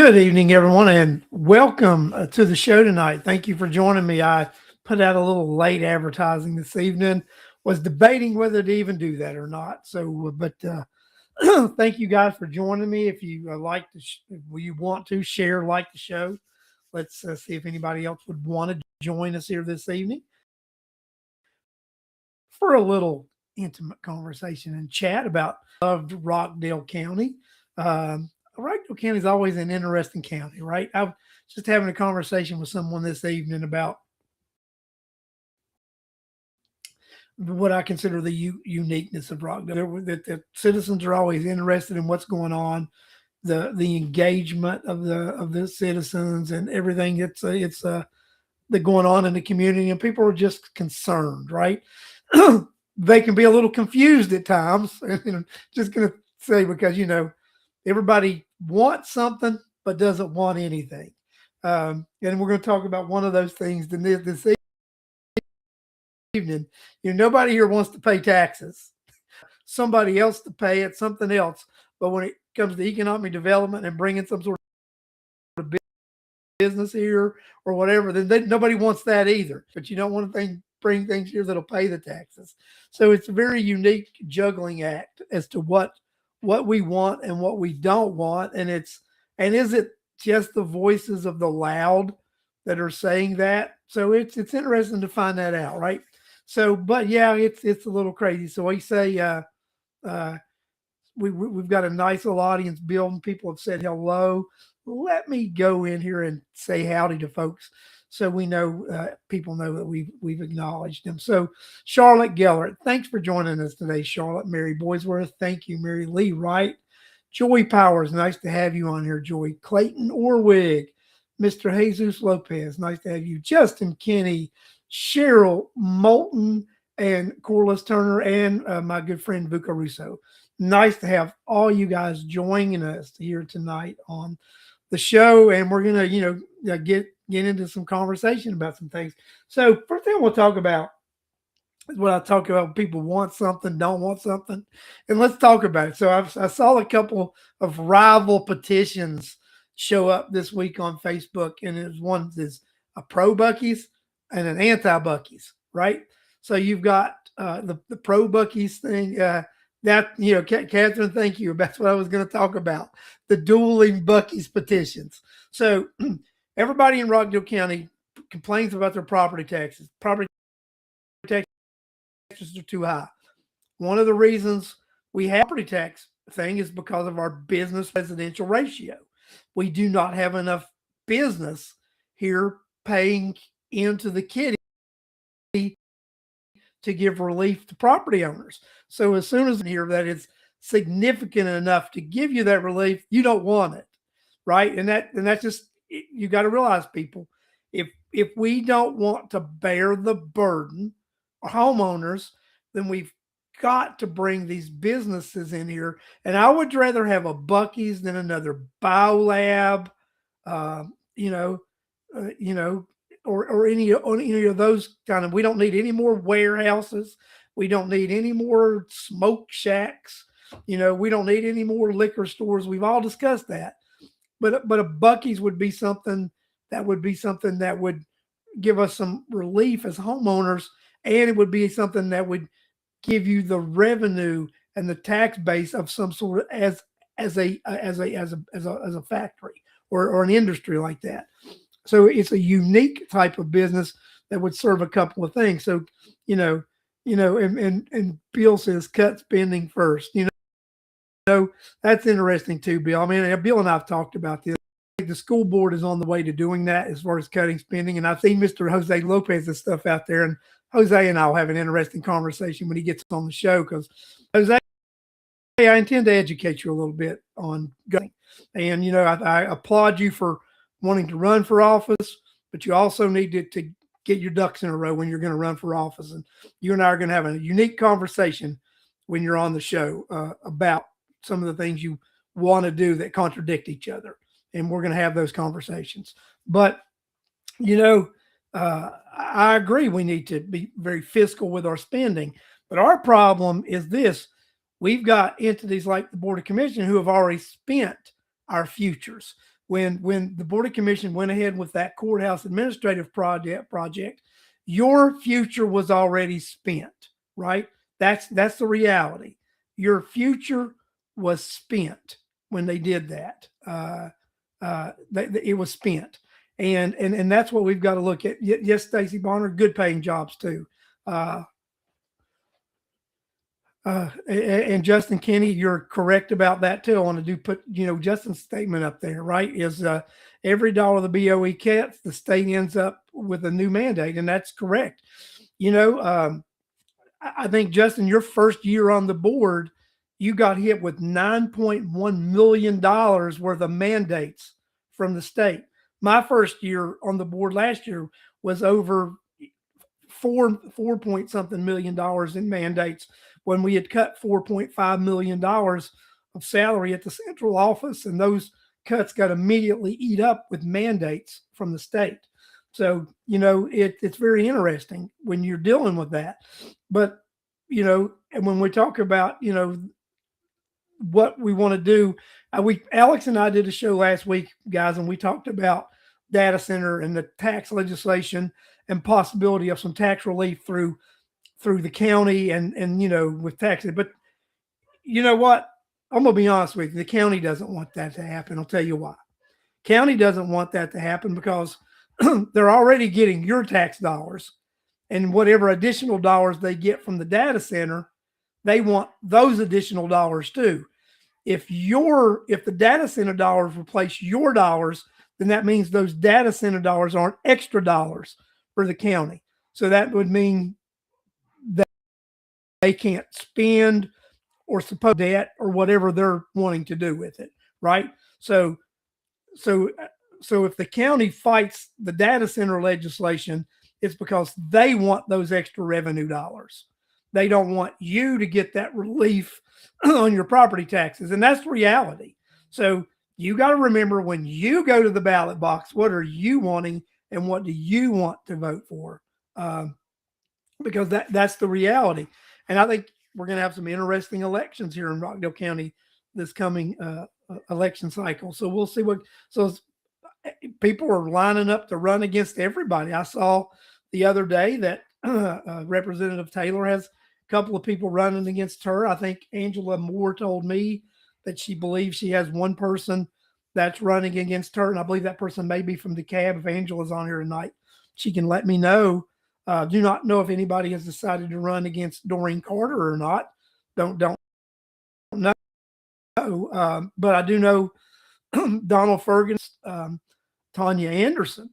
Good evening, everyone, and welcome to the show tonight. Thank you for joining me. I put out a little late advertising this evening. Was debating whether to even do that or not. Thank you guys for joining me. If you if you want to share, like the show, let's see if anybody else would want to join us here this evening for a little intimate conversation and chat about loved Rockdale County. Rockdale County is always an interesting county, right? I was just having a conversation with someone this evening about what I consider the uniqueness of Rockdale. That the citizens are always interested in what's going on, the engagement of the citizens and everything. It's the going on in the community, and people are just concerned, right? They can be a little confused at times. And just going to say because everybody wants something but doesn't want anything. And we're going to talk about one of those things this evening. Nobody here wants to pay taxes. Somebody else to pay it, something else. But when it comes to economic development and bringing some sort of business here or whatever, then nobody wants that either. But you don't want to bring things here that'll pay the taxes. So it's a very unique juggling act as to what we want and what we don't want. And is it just the voices of the loud that are saying that? So it's interesting to find that out, right? So, but yeah, it's a little crazy. So we say we've got a nice little audience building. People have said hello. Let me go in here and say howdy to folks, so we know people know that we've acknowledged them. So Charlotte Gellert, thanks for joining us today. Charlotte, Mary Boysworth, thank you. Mary Lee Wright, Joy Powers, nice to have you on here. Joy Clayton Orwig, Mr. Jesus Lopez, nice to have you. Justin Kinney, Cheryl Moulton, and Corliss Turner, and my good friend Buca Russo. Nice to have all you guys joining us here tonight on the show, and we're gonna get into some conversation about some things. So first thing we'll talk about is what I talk about when people want something, don't want something, and let's talk about it. So I saw a couple of rival petitions show up this week on Facebook, and there's one that's a pro Buc-ee's and an anti Buc-ee's, right? So you've got the pro Buc-ee's thing. Catherine, thank you. That's what I was going to talk about. The dueling Buc-ee's petitions. So everybody in Rockdale County complains about their property taxes. Property taxes are too high. One of the reasons we have property tax thing is because of our business residential ratio. We do not have enough business here paying into the kitty to give relief to property owners. So as soon as you hear that it's significant enough to give you that relief, you don't want it, right? And that's just, you got to realize, people, if we don't want to bear the burden, homeowners, then we've got to bring these businesses in here. And I would rather have a Buc-ee's than another BioLab, uh, you know, you know, or any of those kind of. We don't need any more warehouses. We don't need any more smoke shacks. We don't need any more liquor stores. We've all discussed that. But a Buc-ee's would be something that would give us some relief as homeowners, and it would be something that would give you the revenue and the tax base of some sort of as a factory or an industry like that. So it's a unique type of business that would serve a couple of things. So, and Bill says cut spending first. That's interesting too, Bill. I mean, Bill and I've talked about this. The school board is on the way to doing that as far as cutting spending. And I've seen Mr. Jose Lopez's stuff out there, and Jose and I'll have an interesting conversation when he gets on the show, because Jose, I intend to educate you a little bit on gunning. And, I applaud you for wanting to run for office, but you also need to get your ducks in a row when you're going to run for office. And you and I are going to have a unique conversation when you're on the show about some of the things you want to do that contradict each other. And we're going to have those conversations. But, I agree we need to be very fiscal with our spending. But our problem is this. We've got entities like the Board of Commission who have already spent our futures. when the Board of Commission went ahead with that courthouse administrative project, your future was already spent, right? That's the reality. Your future was spent when they did that. It was spent, and that's what we've got to look at. Yes, Stacy Bonner, good paying jobs too. And Justin Kenny, you're correct about that too. I want to put Justin's statement up there, right? Is every dollar the BOE gets, the state ends up with a new mandate, and that's correct. I think, Justin, your first year on the board, you got hit with $9.1 million worth of mandates from the state. My first year on the board last year was over four point something million dollars in mandates, when we had cut $4.5 million of salary at the central office, and those cuts got immediately eat up with mandates from the state. So, it's very interesting when you're dealing with that. But, and when we talk about, what we want to do, Alex and I did a show last week, guys, and we talked about data center and the tax legislation and possibility of some tax relief through the county and with taxes. But you know what? I'm going to be honest with you. The county doesn't want that to happen. I'll tell you why. County doesn't want that to happen because they're already getting your tax dollars, and whatever additional dollars they get from the data center, they want those additional dollars too. If the data center dollars replace your dollars, then that means those data center dollars aren't extra dollars for the county. So that would mean that they can't spend or suppose debt or whatever they're wanting to do with it, right? So if the county fights the data center legislation, it's because they want those extra revenue dollars. They don't want you to get that relief on your property taxes, and that's the reality. So you got to remember, when you go to the ballot box, what are you wanting and what do you want to vote for? Because that's the reality. And I think we're going to have some interesting elections here in Rockdale County this coming election cycle. So we'll see so people are lining up to run against everybody. I saw the other day that Representative Taylor has a couple of people running against her. I think Angela Moore told me that she believes she has one person that's running against her, and I believe that person may be from DeKalb. If Angela's on here tonight, she can let me know. Do not know if anybody has decided to run against Doreen Carter or not. Don't know. But I do know Donald Ferguson, Tanya Anderson.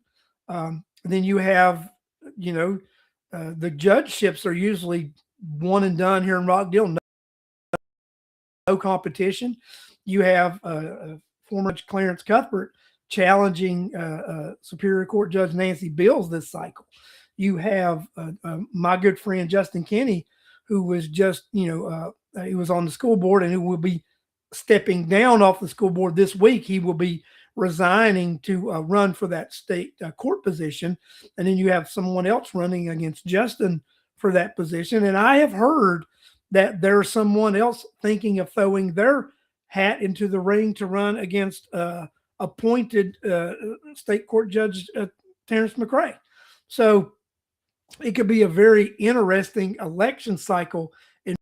Then you have, the judgeships are usually one and done here in Rockdale. No competition. You have former Clarence Cuthbert challenging Superior Court Judge Nancy Bills this cycle. You have my good friend Justin Kenny, who was just, he was on the school board and who will be stepping down off the school board this week. He will be resigning to run for that state court position. And then you have someone else running against Justin for that position. And I have heard that there's someone else thinking of throwing their hat into the ring to run against appointed state court judge Terrence McRae. So it could be a very interesting election cycle in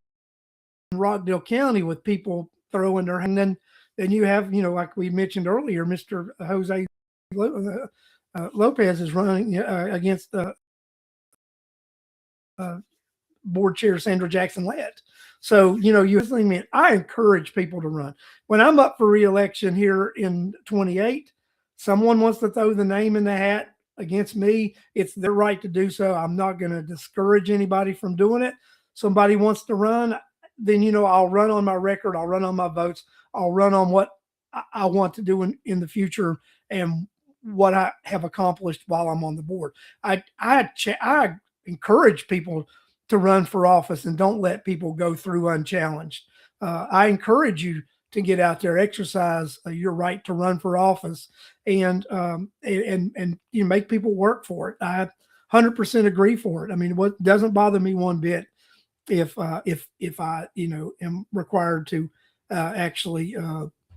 Rockdale County with people throwing their hand. And then you have, like we mentioned earlier, Mr. Jose Lopez is running against board chair Sandra Jackson Lett. So, I encourage people to run. When I'm up for re-election here in 28, someone wants to throw the name in the hat against me, it's their right to do so. I'm not going to discourage anybody from doing it. Somebody wants to run, then, I'll run on my record. I'll run on my votes. I'll run on what I want to do in the future and what I have accomplished while I'm on the board. I encourage people to run for office and don't let people go through unchallenged. I encourage you to get out there, exercise your right to run for office, and make people work for it. I 100% agree for it. I mean, what doesn't bother me one bit if I am required to actually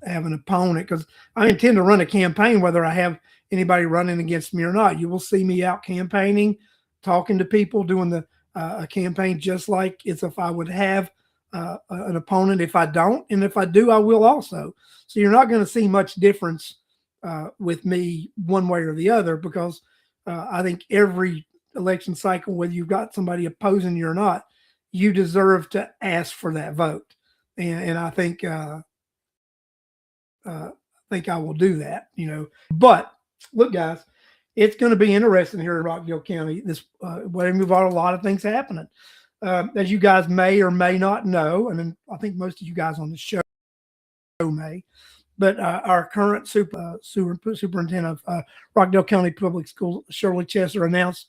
have an opponent, because I intend to run a campaign whether I have anybody running against me or not. You will see me out campaigning, talking to people, doing a campaign just like as if I would have an opponent. If I don't, and if I do, I will also. So you're not going to see much difference with me one way or the other, because I think every election cycle, whether you've got somebody opposing you or not, you deserve to ask for that vote. And I think I will do that, But look, guys, it's going to be interesting here in Rockdale County. This we've got a lot of things happening, as you guys may or may not know, and I think most of you guys on the show may. But our current superintendent of Rockdale County Public Schools, Shirley Chesser, announced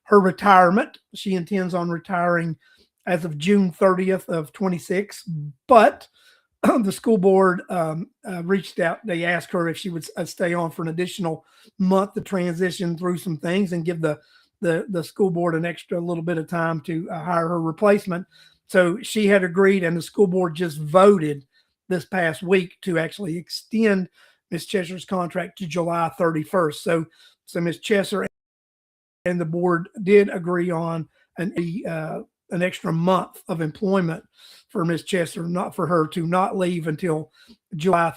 her retirement. She intends on retiring as of June 30th of 26, but the school board reached out. They asked her if she would stay on for an additional month to transition through some things and give the school board an extra little bit of time to hire her replacement. So she had agreed, and the school board just voted this past week to actually extend Ms. Chesser's contract to July 31st. So Ms. Chesser and the board did agree on an extra month of employment for Ms. Chesser, not for her to not leave until July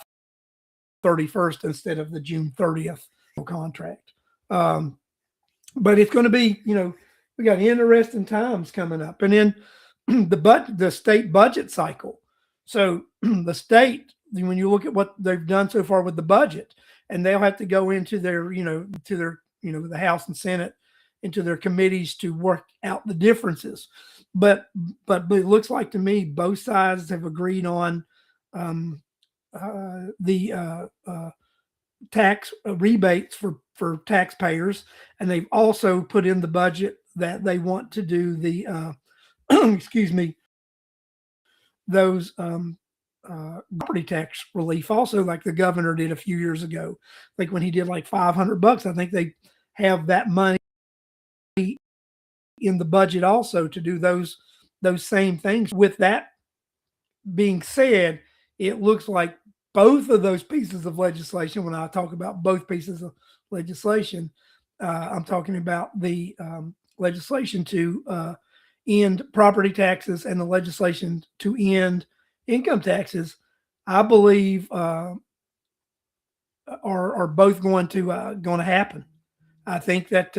31st instead of the June 30th contract. But it's going to be, we got interesting times coming up. And then the state budget cycle. So the state, when you look at what they've done so far with the budget, and they'll have to go into their, the House and Senate, into their committees to work out the differences. But it looks like to me both sides have agreed on the tax rebates for taxpayers, and they've also put in the budget that they want to do the excuse me, those property tax relief also, like the governor did a few years ago. Like when he did like $500, I think they have that money in the budget also to do those same things. With that being said, it looks like both of those pieces of legislation, when I talk about both pieces of legislation, I'm talking about the legislation to end property taxes and the legislation to end income taxes, I believe are both going to happen. I think that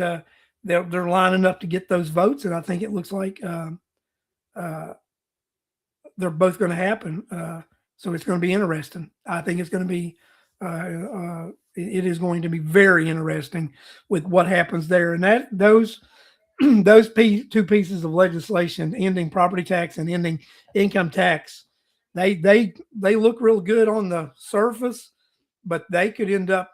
they're lining up to get those votes, and I think it looks like they're both going to happen. So it's going to be interesting. I think it's going to be it is going to be very interesting with what happens there, and that those two pieces of legislation, ending property tax and ending income tax, they look real good on the surface, but they could end up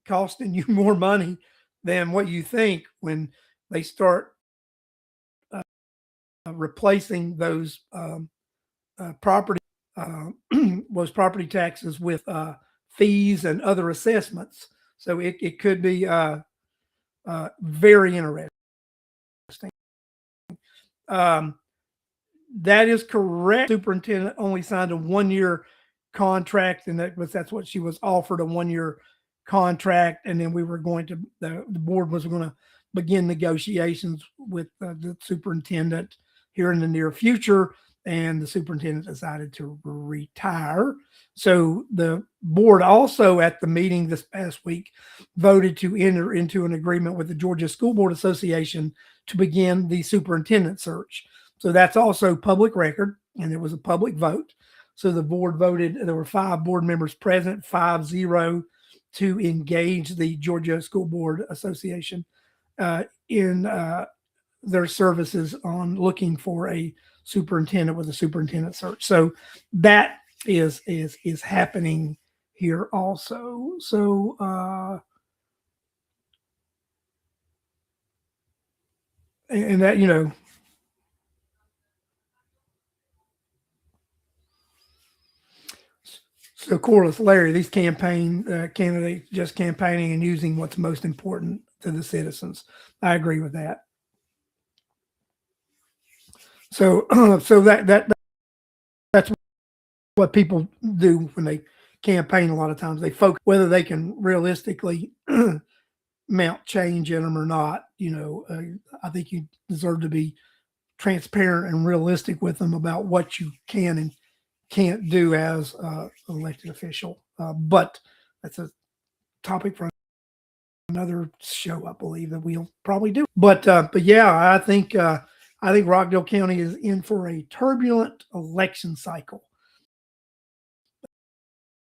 costing you more money than what you think when they start replacing those property property taxes with fees and other assessments. So it could be very interesting. That is correct. Superintendent only signed a 1-year contract, and that's what she was offered, a 1-year contract. And then we were going to the board was going to begin negotiations with the superintendent here in the near future, and the superintendent decided to retire. So the board also, at the meeting this past week, voted to enter into an agreement with the Georgia School Board Association to begin the superintendent search. So that's also public record, and it was a public vote. So the board voted, there were 5 board members present, 5-0, to engage the Georgia School Board Association in their services on looking for a superintendent with a superintendent search. So that is happening here also. So and that, so Corliss, Larry, these campaign candidates just campaigning and using what's most important to the citizens. I agree with that. So so that's what people do when they campaign, a lot of times they focus whether they can realistically mount change in them or not. I think you deserve to be transparent and realistic with them about what you can and can't do as an elected official. But that's a topic for another show, I believe, that we'll probably do. But yeah, I think Rockdale County is in for a turbulent election cycle.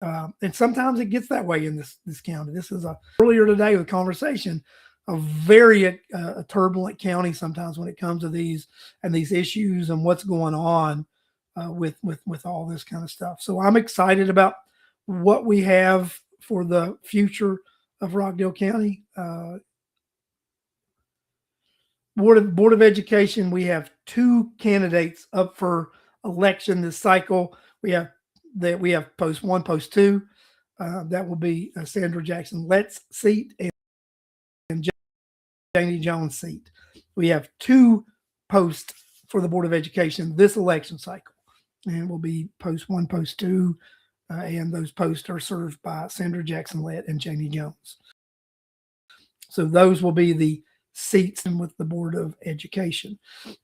And sometimes it gets that way in this county. This is earlier today with conversation, a very turbulent county sometimes when it comes to these issues and what's going on with all this kind of stuff. So I'm excited about what we have for the future of Rockdale County. Board of Education, we have 2 candidates up for election this cycle. We have post 1, post 2. That will be Sandra Jackson Lett's seat and Janie Jones' seat. We have 2 posts for the Board of Education this election cycle, and will be post 1, post 2, and those posts are served by Sandra Jackson Lett and Janie Jones. So those will be the seats with the Board of Education.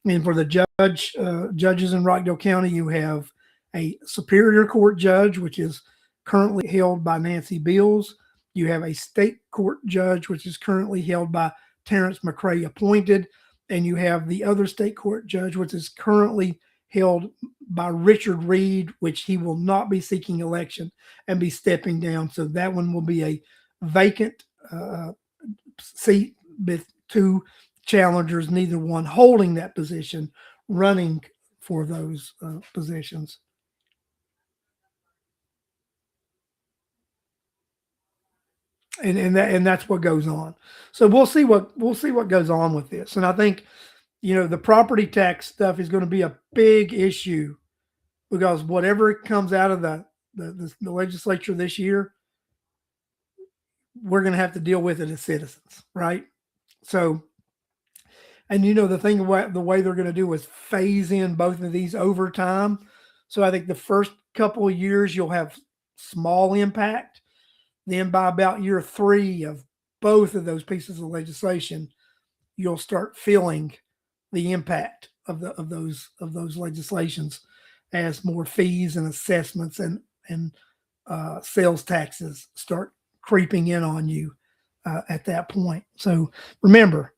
And for the judges in Rockdale County, you have a Superior Court judge, which is currently held by Nancy Beals. You have a state court judge, which is currently held by Terrence McCray appointed. And you have the other state court judge, which is currently held by Richard Reed, which he will not be seeking election and be stepping down. So that one will be a vacant seat with 2 challengers, neither one holding that position, running for those positions. And that's what goes on. So we'll see what goes on with this. And I think, the property tax stuff is going to be a big issue, because whatever comes out of the legislature this year, we're going to have to deal with it as citizens, right? So, and the thing about the way they're going to do is phase in both of these over time. So I think the first couple of years you'll have small impact. Then by about year 3 of both of those pieces of legislation, you'll start feeling the impact of those legislations as more fees and assessments and sales taxes start creeping in on you at that point. So remember,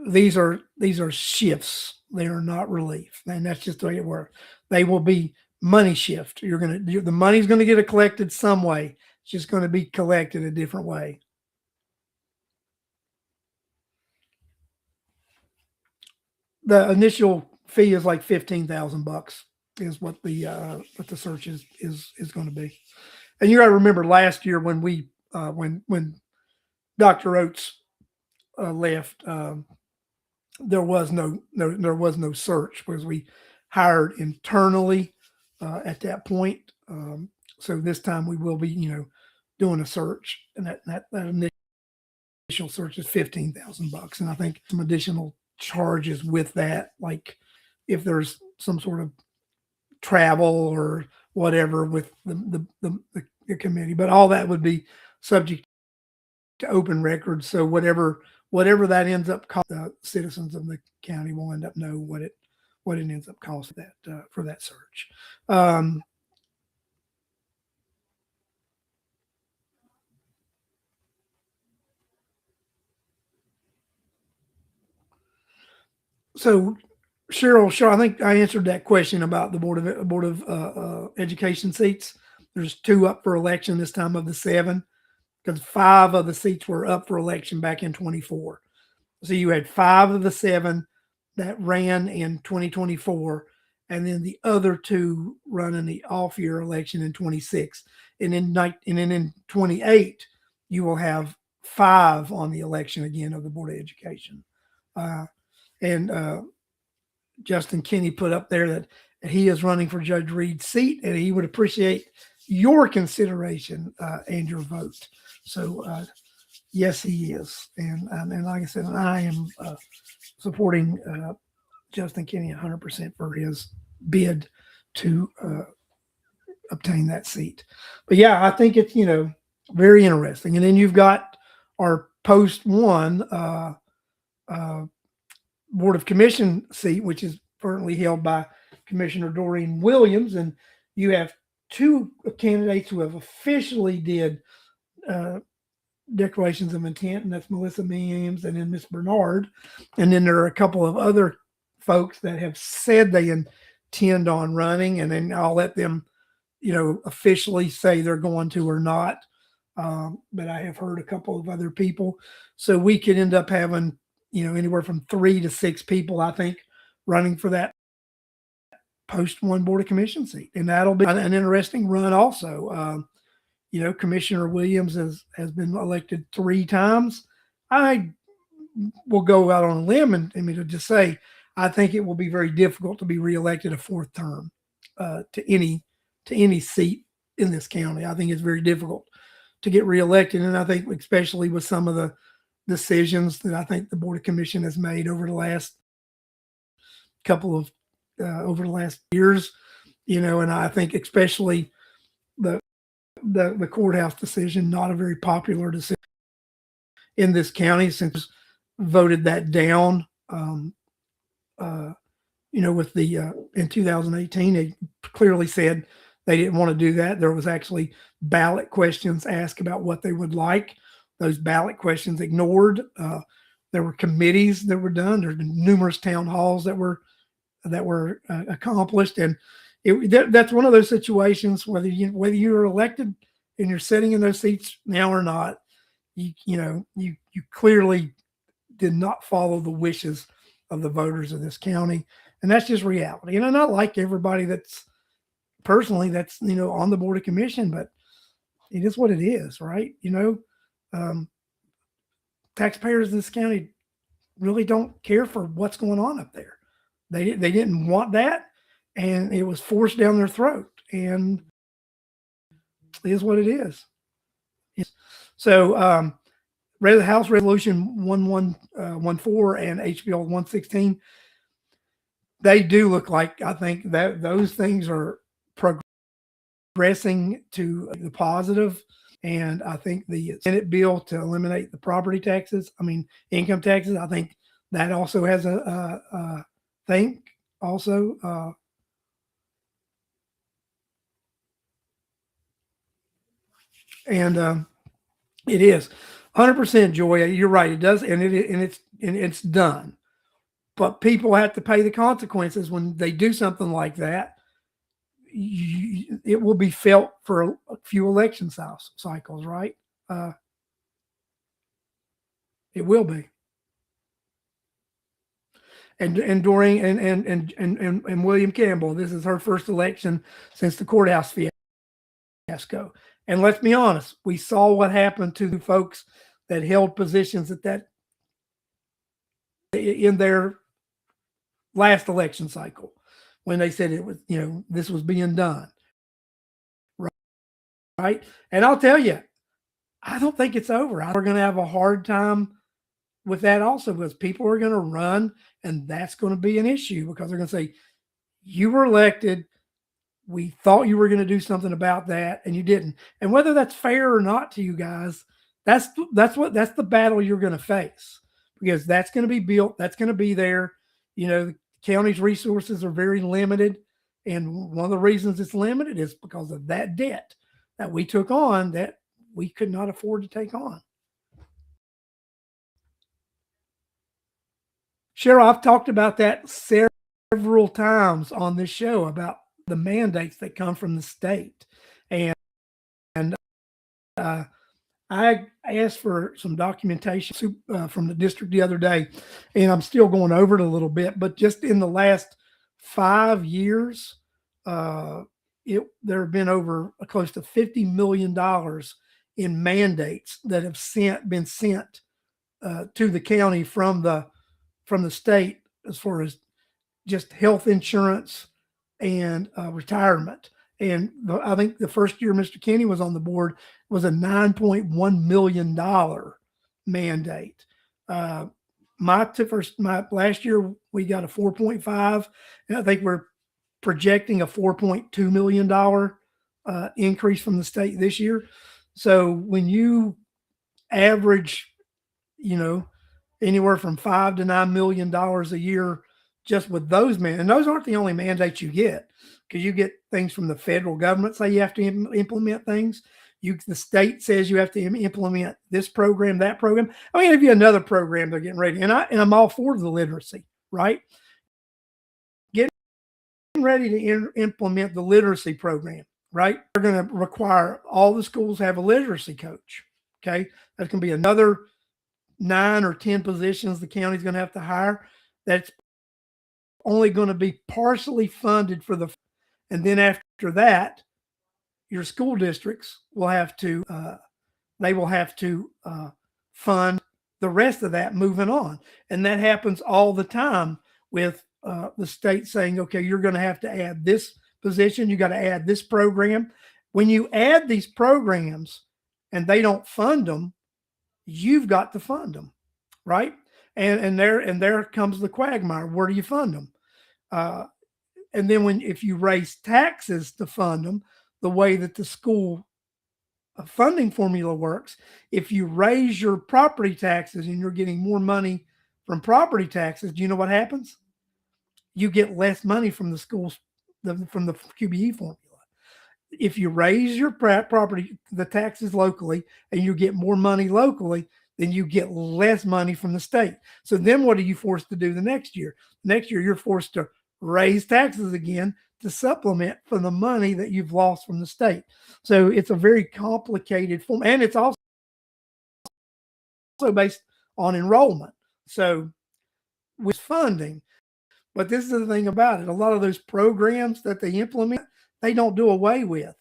these are shifts. They are not relief, and that's just the way it works. They will be money shift. The money's going to get collected some way. It's just going to be collected a different way. The initial fee is like $15,000 is what the search is going to be. And you got to remember last year when we when Dr. Oates left, there was no search because we hired internally at that point. So this time we will be doing a search, and that initial search is $15,000, and I think some additional charges with that, like if there's some sort of travel or whatever with the committee, but all that would be subject to open records. So whatever that ends up costing, the citizens of the county will end up know what it ends up costing that for that search. So Cheryl, I think I answered that question about the Board of Education seats. There's 2 up for election this time of the 7, because 5 of the seats were up for election back in 24. So you had 5 of the 7 that ran in 2024, and then the other 2 run in the off-year election in 26. And in 28, you will have 5 on the election again of the Board of Education. And Justin Kinney put up there that he is running for Judge Reed's seat, and he would appreciate your consideration and your vote. So yes, he is. And like I said, I am supporting Justin Kinney 100% for his bid to obtain that seat. But yeah, I think it's, very interesting. And then you've got our post one Board of Commission seat, which is currently held by Commissioner Doreen Williams, and you have two candidates who have officially did declarations of intent, and that's Melissa Mims and then Miss Bernard. And then there are a couple of other folks that have said they intend on running, and then I'll let them, officially say they're going to or not. But I have heard a couple of other people. So we could end up having, anywhere from 3 to 6 people, I think, running for that post one Board of Commission seat. And that'll be an interesting run also. Commissioner Williams has been elected 3 times. I will go out on a limb and to just say, I think it will be very difficult to be reelected a 4th term to any seat in this county. I think it's very difficult to get reelected. And I think especially with some of the decisions that I think the Board of Commission has made over the last over the last years, and I think especially the courthouse decision, not a very popular decision in this county, since voted that down. With the in 2018, they clearly said they didn't want to do that. There was actually ballot questions asked about what they would like. Those ballot questions ignored. There were committees that were done. There's been numerous town halls that were accomplished, and that's one of those situations. Whether you're elected and you're sitting in those seats now or not, you clearly did not follow the wishes of the voters of this county, and that's just reality. And I not like everybody that's on the Board of Commission, but it is what it is, right? Taxpayers in this county really don't care for what's going on up there. They didn't want that, and it was forced down their throat, and it is what it is. So, House Resolution 1114 and HB 116, they do look like, I think that those things are progressing to the positive. And I think the Senate bill to eliminate the income taxes, I think that also has a thing also. And it is 100% Joy. You're right. It does. And it's done, but people have to pay the consequences when they do something like that. It will be felt for a few election cycles, right? It will be. And Doreen and William Campbell, this is her first election since the courthouse fiasco. And let's be honest, we saw what happened to the folks that held positions in their last election cycle, when they said it was, this was being done. Right. And I'll tell you, I don't think it's over. We're going to have a hard time with that also, because people are going to run, and that's going to be an issue, because they're going to say, you were elected. We thought you were going to do something about that, and you didn't. And whether that's fair or not to you guys, that's the battle you're going to face, because that's going to be built. That's going to be there. The county's resources are very limited. And one of the reasons it's limited is because of that debt that we took on that we could not afford to take on. Cheryl, I've talked about that several times on this show, about the mandates that come from the state. And I asked for some documentation from the district the other day, and I'm still going over it a little bit, but just in the last 5 years, there have been over close to $50 million in mandates that have been sent to the county from the state, as far as just health insurance and retirement. And I think the first year Mr. Kenny was on the board was a $9.1 million mandate. My last year we got a 4.5, and I think we're projecting a $4.2 million increase from the state this year. So when you average, you know, anywhere from $5 to $9 million a year just with those men, and those aren't the only mandates you get, because you get things from the federal government say you have to implement things. The state says you have to implement this program, that program. I'm going to give you another program they're getting ready, and I'm all for the literacy, right? Getting ready to implement the literacy program, right? They're going to require all the schools have a literacy coach. Okay, that's going to be another 9 or 10 positions the county's going to have to hire. That's only going to be partially funded for and then after that, your school districts will have to fund the rest of that moving on. And that happens all the time with the state saying, okay, you're going to have to add this position, you got to add this program. When you add these programs and they don't fund them, you've got to fund them, right? And there comes the quagmire. Where do you fund them? And then if you raise taxes to fund them, the way that the school funding formula works, if you raise your property taxes and you're getting more money from property taxes, do you know what happens? You get less money from the schools, from the QBE formula. If you raise your the taxes locally, and you get more money locally, then you get less money from the state. So then what are you forced to do the next year? Next year, you're forced to raise taxes again to supplement for the money that you've lost from the state. So it's a very complicated form, and it's also based on enrollment. So with funding, but this is the thing about it. A lot of those programs that they implement, they don't do away with.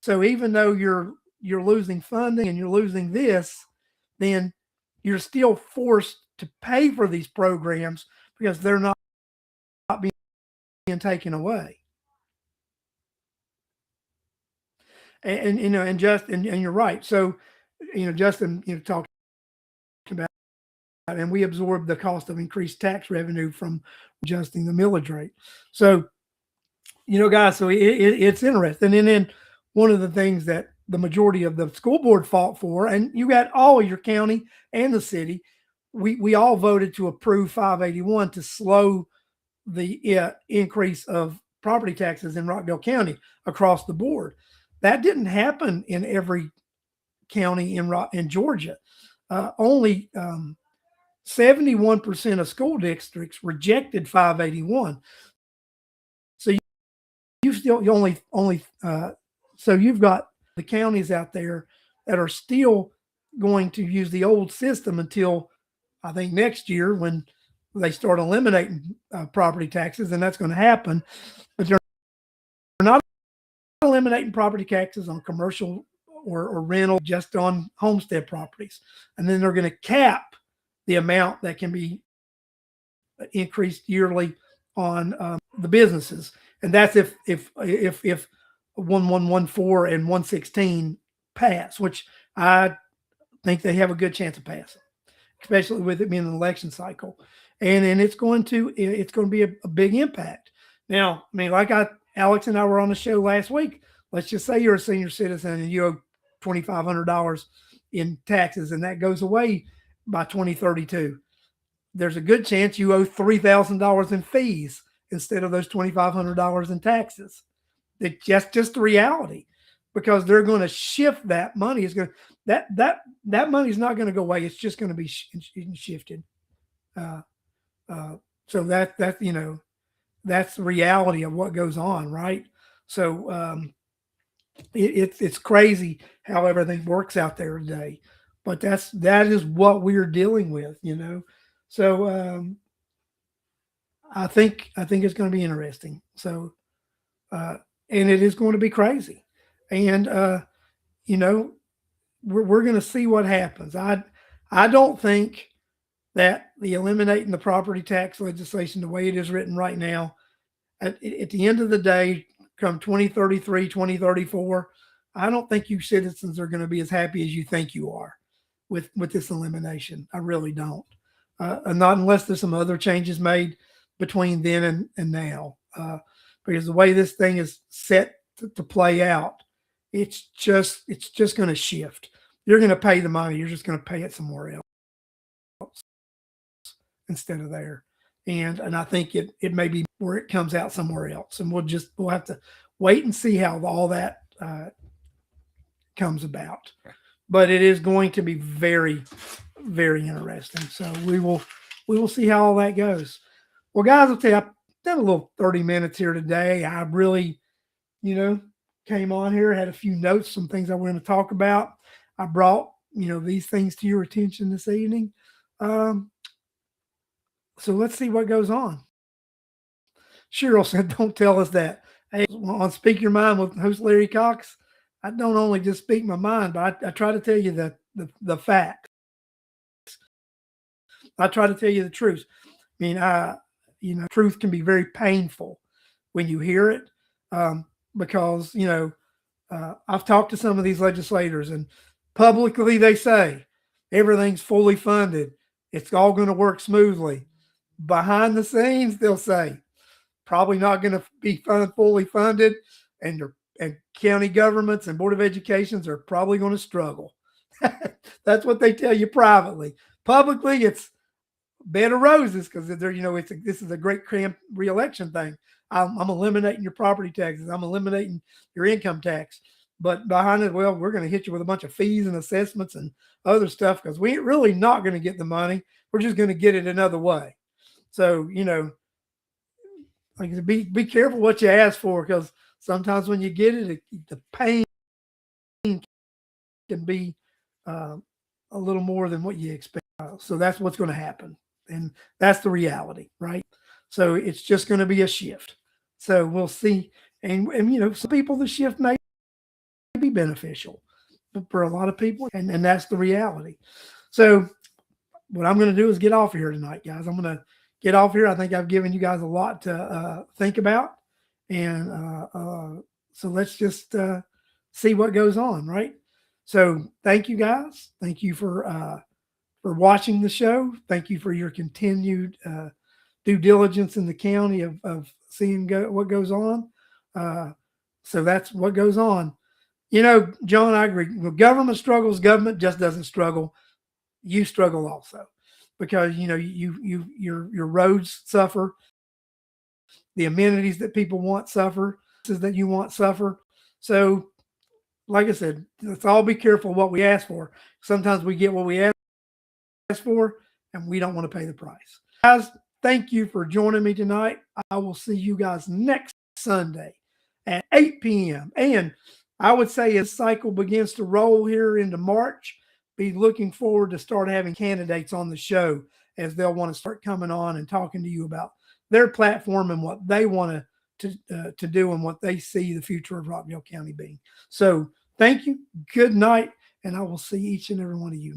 So even though you're losing funding and you're losing this, then you're still forced to pay for these programs because they're not being taken away. And you know, and you're right. So, you know, Justin, you know, talked about, and we absorb the cost of increased tax revenue from adjusting the millage rate. So, you know, guys, so it's interesting. And then one of the things that the majority of the school board fought for, and you got all of your county and the city, we all voted to approve 581 to slow the increase of property taxes in Rockdale County across the board. That didn't happen in every county in Georgia. Only 71% of school districts rejected 581. So so you've got the counties out there that are still going to use the old system until I think next year when they start eliminating property taxes, and that's going to happen. But they're not eliminating property taxes on commercial or rental, just on homestead properties. And then they're going to cap the amount that can be increased yearly on the businesses. And that's if 1114 and 116 pass, which I think they have a good chance of passing, especially with it being an election cycle. And it's going to be a big impact. Now, I mean, Alex and I were on the show last week. Let's just say you're a senior citizen and you owe $2,500 in taxes, and that goes away by 2032. There's a good chance you owe $3,000 in fees instead of those $2,500 in taxes. It's just the reality, because they're going to shift that money. It's going to, that money is not going to go away. It's just going to be shifted. So that you know, that's the reality of what goes on, right? So it's crazy how everything works out there today, but that is what we're dealing with, you know. So I think it's going to be interesting. So and it is going to be crazy, and you know, we're going to see what happens. I don't think that the eliminating the property tax legislation the way it is written right now, at the end of the day, come 2033, 2034, I don't think you citizens are going to be as happy as you think you are with this elimination. I really don't. Not unless there's some other changes made between then and now. Because the way this thing is set to play out, it's just going to shift. You're going to pay the money. You're just going to pay it somewhere else instead of there. And I think it may be where it comes out somewhere else. And we'll have to wait and see how all that comes about. But it is going to be very, very interesting. So we will see how all that goes. Well, guys, I'll tell you, I've done a little 30 minutes here today. I really, came on here, had a few notes, some things I wanted to talk about. I brought, these things to your attention this evening. So let's see what goes on. Cheryl said, don't tell us that. Hey, on Speak Your Mind with host Larry Cox, I don't only just speak my mind, but I try to tell you the facts. I try to tell you the truth. I mean, truth can be very painful when you hear it, because, I've talked to some of these legislators, and publicly they say everything's fully funded. It's all going to work smoothly. Behind the scenes, they'll say probably not going to be fully funded, and county governments and Board of Educations are probably going to struggle. That's what they tell you privately. Publicly, it's bed of roses because this is a great cramped re-election thing. I'm eliminating your property taxes. I'm eliminating your income tax. But behind it, well, we're going to hit you with a bunch of fees and assessments and other stuff because we ain't really not going to get the money. We're just going to get it another way. So, like be careful what you ask for, because sometimes when you get it, the pain can be a little more than what you expect. So that's what's going to happen. And that's the reality, right? So it's just going to be a shift. So we'll see. And some people, the shift may be beneficial, but for a lot of people, and that's the reality. So what I'm going to do is get off here tonight, guys. I'm going to get off here. I think I've given you guys a lot to think about. And so let's just see what goes on, right? So thank you, guys. Thank you for watching the show. Thank you for your continued due diligence in the county of seeing what goes on. So that's what goes on. John, I agree. When government struggles, government just doesn't struggle. You struggle also, because your roads suffer, the amenities that people want suffer, that you want suffer. So, like I said, let's all be careful what we ask for. Sometimes we get what we ask for, and we don't want to pay the price. Guys, thank you for joining me tonight. I will see you guys next Sunday at 8 p.m. And I would say as cycle begins to roll here into March, be looking forward to start having candidates on the show, as they'll want to start coming on and talking to you about their platform and what they want to do and what they see the future of Rockville County being. So thank you. Good night. And I will see each and every one of you